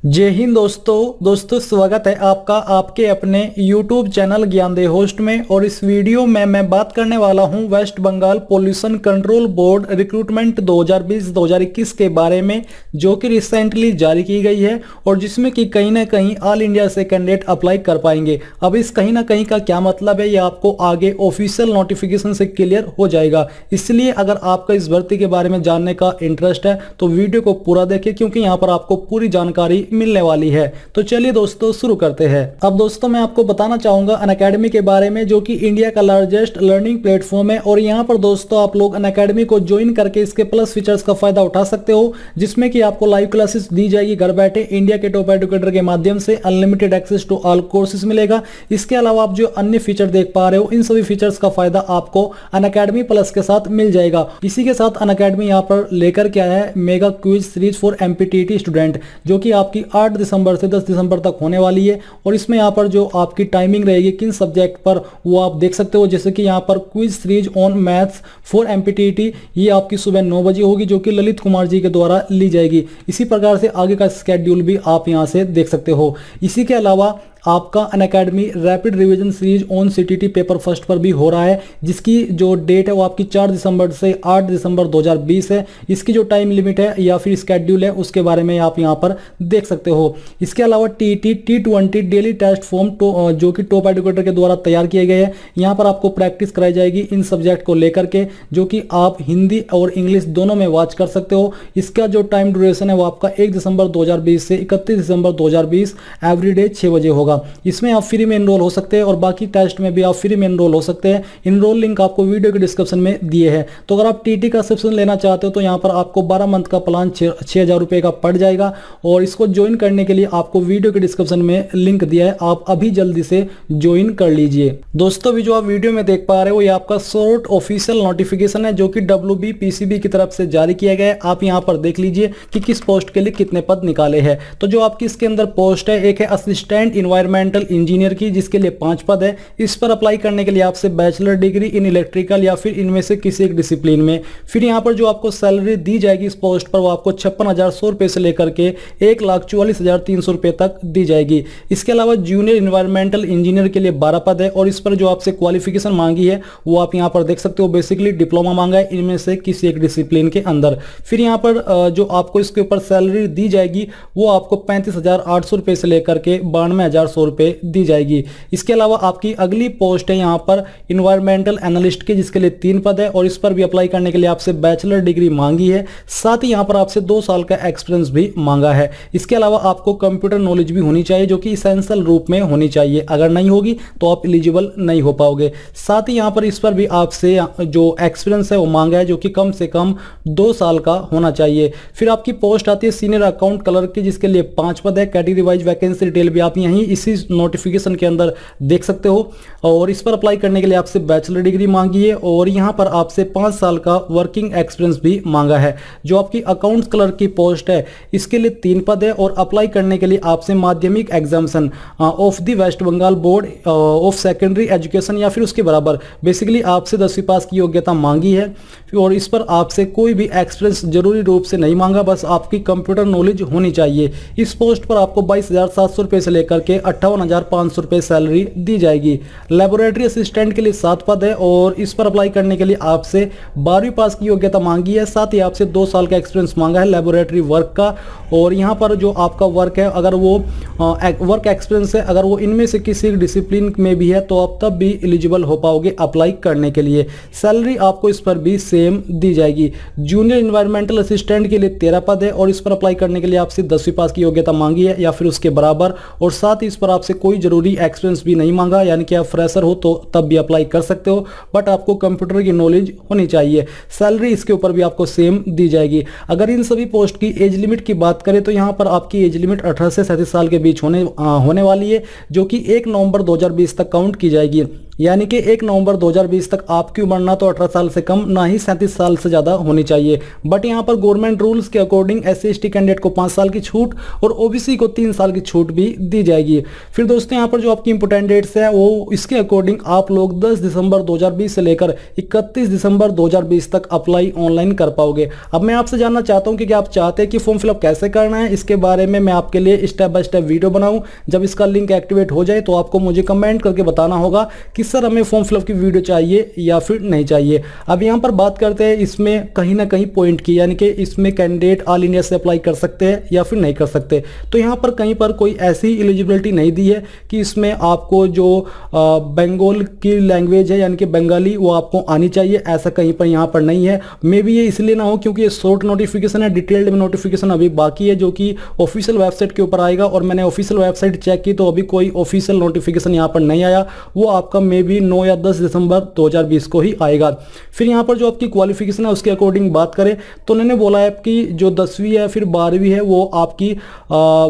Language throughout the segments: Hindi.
जय हिंद दोस्तों स्वागत है आपका आपके अपने YouTube चैनल ज्ञानदेह होस्ट में। और इस वीडियो में मैं बात करने वाला हूं West Bengal pollution control board recruitment 2020-2021 के बारे में, जो कि रिसेंटली जारी की गई है और जिसमें कि कहीं ना कहीं ऑल इंडिया से कैंडिडेट अप्लाई कर पाएंगे। अब इस कहीं ना कहीं का क्या मतलब है, ये आपको आगे ऑफिशियल नोटिफिकेशन से क्लियर हो जाएगा। इसलिए अगर आपका इस भर्ती के बारे में जानने का इंटरेस्ट है तो वीडियो को पूरा देखिए, क्योंकि यहाँ पर आपको पूरी जानकारी मिलने वाली है। तो चलिए दोस्तों शुरू करते हैं। अब दोस्तों मैं आपको बताना चाहूंगा अनअकैडमी के बारे में, जो कि इंडिया का लार्जेस्ट लर्निंग प्लेटफॉर्म है। और यहाँ पर दोस्तों आप लोग अनअकैडमी को ज्वाइन करके इसके प्लस फीचर्स का फायदा उठा सकते हो, जिसमें कि आपको लाइव क्लासेस दी जाएगी घर बैठे इंडिया के टॉप एजुकेटर के माध्यम से। Unlimited access to all courses मिलेगा। इसके अलावा आप जो अन्य फीचर देख पा रहे हो, इन सभी फीचर्स का फायदा आपको अनअकैडमी प्लस के साथ मिल जाएगा। इसी के साथ अनअकैडमी यहाँ पर लेकर के आया है mega quiz series for MPTT student, जो कि आपकी 8 दिसंबर से 10 दिसंबर तक होने वाली है। और इसमें यहाँ पर जो आपकी टाइमिंग रहेगी किन सब्जेक्ट पर, वो आप देख सकते हो। जैसे कि यहाँ पर quiz series on maths for MPTT, ये आपकी सुबह 9 बजे होगी, जो कि ललित कुमार जी के द्वारा ली जाएगी। इसी प्रकार से आगे का स्केड्यूल भी आप यहाँ से देख सकते हो। इसी के अलावा आपका Unacademy rapid revision series on CTT paper first पर भी हो रहा है, जिसकी जो डेट है वो आपकी 4 दिसंबर से 8 दिसंबर 2020 है। इसकी जो टाइम लिमिट है या फिर स्केड्यूल है उसके बारे में आप यहाँ पर देख सकते हो। इसके अलावा TT T20 daily test form जो कि टॉप एजुकेटर के द्वारा तैयार किए गए हैं। यहाँ पर आपको प्रैक्टिस कराई जाएगी इन सब्जेक्ट को लेकर के, जो कि आप हिंदी और इंग्लिश दोनों में वॉच कर सकते हो। इसका जो टाइम ड्यूरेशन है वो आपका 1 दिसंबर 2020 से 31 दिसंबर 2020 एवरीडे 6 बजे होगा। इसमें आप फ्री में एनरोल हो सकते हैं और बाकी टेस्ट में भी आप फ्री में एनरोल हो सकते हैं। एनरोल लिंक आपको वीडियो के डिस्क्रिप्शन में दिए हैं। तो अगर आप टीटी का सब्सक्रिप्शन लेना चाहते हो तो यहाँ पर आपको 12 मंथ का प्लान 6,000 रुपये का पड़ जाएगा। और इसको ज्वाइन करने के लिए आपको वीडियो के डिस्क्रिप्शन में लिंक दिया है, आप अभी जल्दी से ज्वाइन कर लीजिए। दोस्तों भी जो आप वीडियो में देख पा रहे हो, ये आपका शॉर्ट ऑफिशियल नोटिफिकेशन है, जो कि WBPCB की तरफ से जारी किया गया है। आप यहाँ पर देख लीजिए कि किस पोस्ट के लिए कितने पद निकाले हैं। तो जो आपकी इसके अंदर पोस्ट है, एक है असिस्टेंट इन्वायरमेंटल इंजीनियर की, जिसके लिए 5 पद है। इस पर अप्लाई करने के लिए आपसे बैचलर डिग्री इन इलेक्ट्रिकल या फिर इनमें से किसी एक डिसिप्लिन में। फिर यहाँ पर जो आपको सैलरी दी जाएगी इस पोस्ट पर, वो आपको 56,100 रुपये से लेकर के 1,44,300 रुपये तक दी जाएगी। इसके अलावा जूनियर इन्वायरमेंटल इंजीनियर के लिए 12 पद है और इस पर जो आपसे क्वालिफिकेशन मांगी है वो आप यहाँ पर देख सकते हो। बेसिकली डिप्लोमा मांगा है इनमें से किसी एक डिसिप्लिन के अंदर। फिर यहाँ पर जो आपको इसके ऊपर सैलरी दी जाएगी वो आपको 35,800 रुपये से लेकर के 92,100 रुपये दी जाएगी। इसके अलावा आपकी अगली पोस्ट है यहाँ पर इन्वायरमेंटल एनालिस्ट की, जिसके लिए 3 पद है और इस पर भी अप्लाई करने के लिए आपसे बैचलर डिग्री मांगी है। साथ ही यहाँ पर आपसे 2 साल का एक्सपीरियंस भी मांगा है। इसके अलावा आपको कंप्यूटर नॉलेज भी होनी चाहिए, जो कि इसेंशियल रूप में होनी चाहिए। अगर नहीं होगी तो आप एलिजिबल नहीं हो पाओगे। साथ ही यहाँ पर इस पर भी आपसे जो एक्सपीरियंस है वो मांगा है, जो कि कम से कम 2 साल का होना चाहिए। फिर आपकी पोस्ट आती है सीनियर अकाउंट क्लर्क की, जिसके लिए 5 पद है। कैटेगरी वाइज वैकेंसी डिटेल भी आप यहीं इसी नोटिफिकेशन के अंदर देख सकते हो। और इस पर अप्लाई करने के लिए आपसे बैचलर डिग्री मांगी है और यहाँ पर आपसे 5 साल का वर्किंग एक्सपीरियंस भी मांगा है। जो आपकी अकाउंट्स क्लर्क की पोस्ट है, इसके लिए 3 पद है और अप्लाई करने के लिए आपसे Madhyamik examination of the West Bengal board of secondary education या फिर उसके बराबर, बेसिकली आपसे 10वीं पास की योग्यता मांगी है। और इस पर आपसे कोई भी एक्सपीरियंस जरूरी रूप से नहीं मांगा, बस आपकी कंप्यूटर नॉलेज होनी चाहिए। इस पोस्ट पर आपको 22,700 रुपये से लेकर के 58,500 रुपये सैलरी दी जाएगी। लेबोरेटरी असिस्टेंट के लिए 7 पद है और इस पर अप्लाई करने के लिए आपसे 12वीं पास की योग्यता मांगी है। साथ ही आपसे 2 साल का एक्सपीरियंस मांगा है लेबोरेटरी वर्क का। और यहाँ पर जो आपका वर्क है, अगर वो वर्क एक्सपीरियंस है, अगर वो इनमें से किसी डिसिप्लिन में भी है तो आप तब भी एलिजिबल हो पाओगे अप्लाई करने के लिए। सैलरी आपको इस पर भी सेम दी जाएगी। जूनियर इन्वायरमेंटल असिस्टेंट के लिए 13 पद है और इस पर अप्लाई करने के लिए आपसे 10वीं पास की योग्यता मांगी है या फिर उसके बराबर। और साथ ही इस पर आपसे कोई जरूरी एक्सपीरियंस भी नहीं मांगा, यानी कि आप फ्रेशर हो तो तब भी अप्लाई कर सकते हो, बट आपको कंप्यूटर की नॉलेज होनी चाहिए। सैलरी इसके ऊपर भी आपको सेम दी जाएगी। अगर इन सभी पोस्ट की एज लिमिट की बात करें तो यहाँ पर आपकी एज लिमिट 18 से 37 साल के बीच होने वाली है, जो कि 1 नवंबर 2020 तक काउंट की जाएगी। यानी कि 1 नवंबर 2020 तक आपकी उम्र ना तो 18 साल से कम ना ही 37 साल से ज़्यादा होनी चाहिए। बट यहाँ पर गवर्नमेंट रूल्स के अकॉर्डिंग SC/ST कैंडिडेट को 5 साल की छूट और OBC को 3 साल की छूट भी दी जाएगी। फिर दोस्तों यहाँ पर जो आपकी इंपोर्टेंट डेट्स है वो इसके अकॉर्डिंग आप लोग 10 दिसंबर 2020 से लेकर 31 दिसंबर 2020 तक अप्लाई ऑनलाइन कर पाओगे। अब मैं आपसे जानना चाहता हूँ कि क्या आप चाहते हैं कि फॉर्म फिलअप कैसे करना है, इसके बारे में मैं आपके लिए स्टेप बाय स्टेप वीडियो बनाऊं। जब इसका लिंक एक्टिवेट हो जाए तो आपको मुझे कमेंट करके बताना होगा कि सर हमें फॉर्म फिलअप की वीडियो चाहिए या फिर नहीं चाहिए। अब यहाँ पर बात करते हैं इसमें कहीं ना कहीं पॉइंट की, यानी कि इसमें कैंडिडेट ऑल इंडिया से अप्लाई कर सकते हैं या फिर नहीं कर सकते। तो यहाँ पर कहीं पर कोई ऐसी एलिजिबिलिटी नहीं दी है कि इसमें आपको जो बंगाल की लैंग्वेज है यानी कि बंगाली वो आपको आनी चाहिए, ऐसा कहीं पर यहाँ पर नहीं है। मे बी ये इसलिए ना हो क्योंकि ये शॉर्ट नोटिफिकेशन है, डिटेल्ड में नोटिफिकेशन अभी बाकी है जो कि ऑफिशियल वेबसाइट के ऊपर आएगा। और मैंने ऑफिशियल वेबसाइट चेक की तो अभी कोई ऑफिशियल नोटिफिकेशन यहाँ पर नहीं आया, वो आपका मे बी 9 या 10 दिसंबर 2020 को ही आएगा। फिर यहाँ पर जो आपकी क्वालिफिकेशन है उसके अकॉर्डिंग बात करें तो उन्होंने बोला है कि जो 10वीं है फिर 12वीं है वो आपकी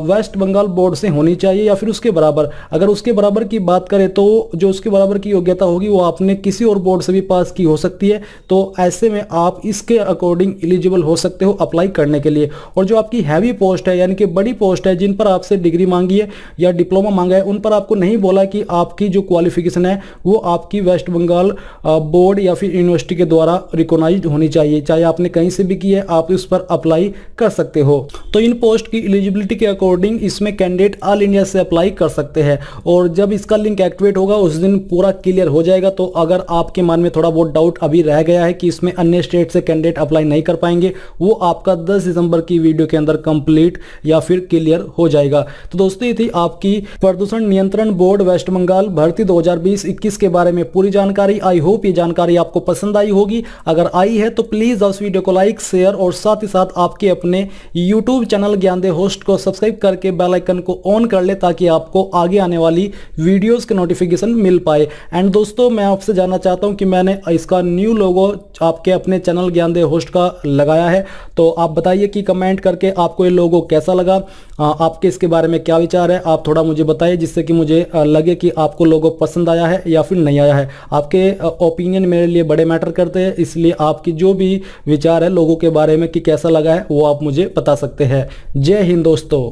वेस्ट बंगाल बोर्ड से होनी चाहिए या फिर उसके बराबर। अगर उसके बराबर की बात करें तो जो उसके बराबर की योग्यता होगी वो आपने किसी और बोर्ड से भी पास की हो सकती है। तो ऐसे में आप इसके अकॉर्डिंग एलिजिबल हो सकते हो अप्लाई करने के लिए। और जो आपकी हैवी पोस्ट है यानी कि बड़ी पोस्ट है जिन पर आपसे डिग्री मांगी है या डिप्लोमा मांगा है, उन पर आपको नहीं बोला कि आपकी जो क्वालिफिकेशन है वो आपकी वेस्ट बंगाल बोर्ड या फिर यूनिवर्सिटी के द्वारा रिकॉग्नाइज्ड होनी चाहिए। चाहे आपने कहीं से भी की है आप इस पर अप्लाई कर सकते हो। तो इन पोस्ट की एलिजिबिलिटी के अकॉर्डिंग इसमें कैंडिडेट ऑल इंडिया से अप्लाई कर सकते हैं। और जब इसका लिंक एक्टिवेट होगा उस दिन पूरा क्लियर हो जाएगा। तो अगर आपके मन में थोड़ा बहुत डाउट अभी रह गया है कि इसमें अन्य स्टेट से कैंडिडेट अप्लाई नहीं कर पाएंगे, वो आपका 10 दिसंबर की वीडियो के अंदर कंप्लीट या फिर क्लियर हो जाएगा। तो दोस्तों ये थी आपकी प्रदूषण नियंत्रण बोर्ड वेस्ट बंगाल भर्ती 2020-21 के बारे में पूरी जानकारी। आई होप ये जानकारी आपको पसंद आई होगी। अगर आई है तो प्लीज उस वीडियो को लाइक शेयर और साथ ही साथ आपके अपने यूट्यूब चैनल ज्ञानदेव होस्ट को सब्सक्राइब करके बेल आइकन को ऑन कर ले ताकि आपको आगे आने वाली वीडियोस के नोटिफिकेशन मिल पाए। एंड दोस्तों मैं आपसे जानना चाहता हूं कि मैंने इसका न्यू लोगो आपके अपने चैनल ज्ञानदेव होस्ट का लगाया है, तो आप बताइए कि कमेंट करके आपको ये लोगो कैसा लगा, आपके इसके बारे में क्या विचार है, आप थोड़ा मुझे बताइए जिससे कि मुझे लगे कि आपको लोगो पसंद आया है या फिर नहीं आया है। आपके ओपिनियन मेरे लिए बड़े मैटर करते हैं, इसलिए आपकी जो भी विचार है लोगों के बारे में कि कैसा लगा है वो आप मुझे बता सकते हैं। जय हिंद दोस्तों।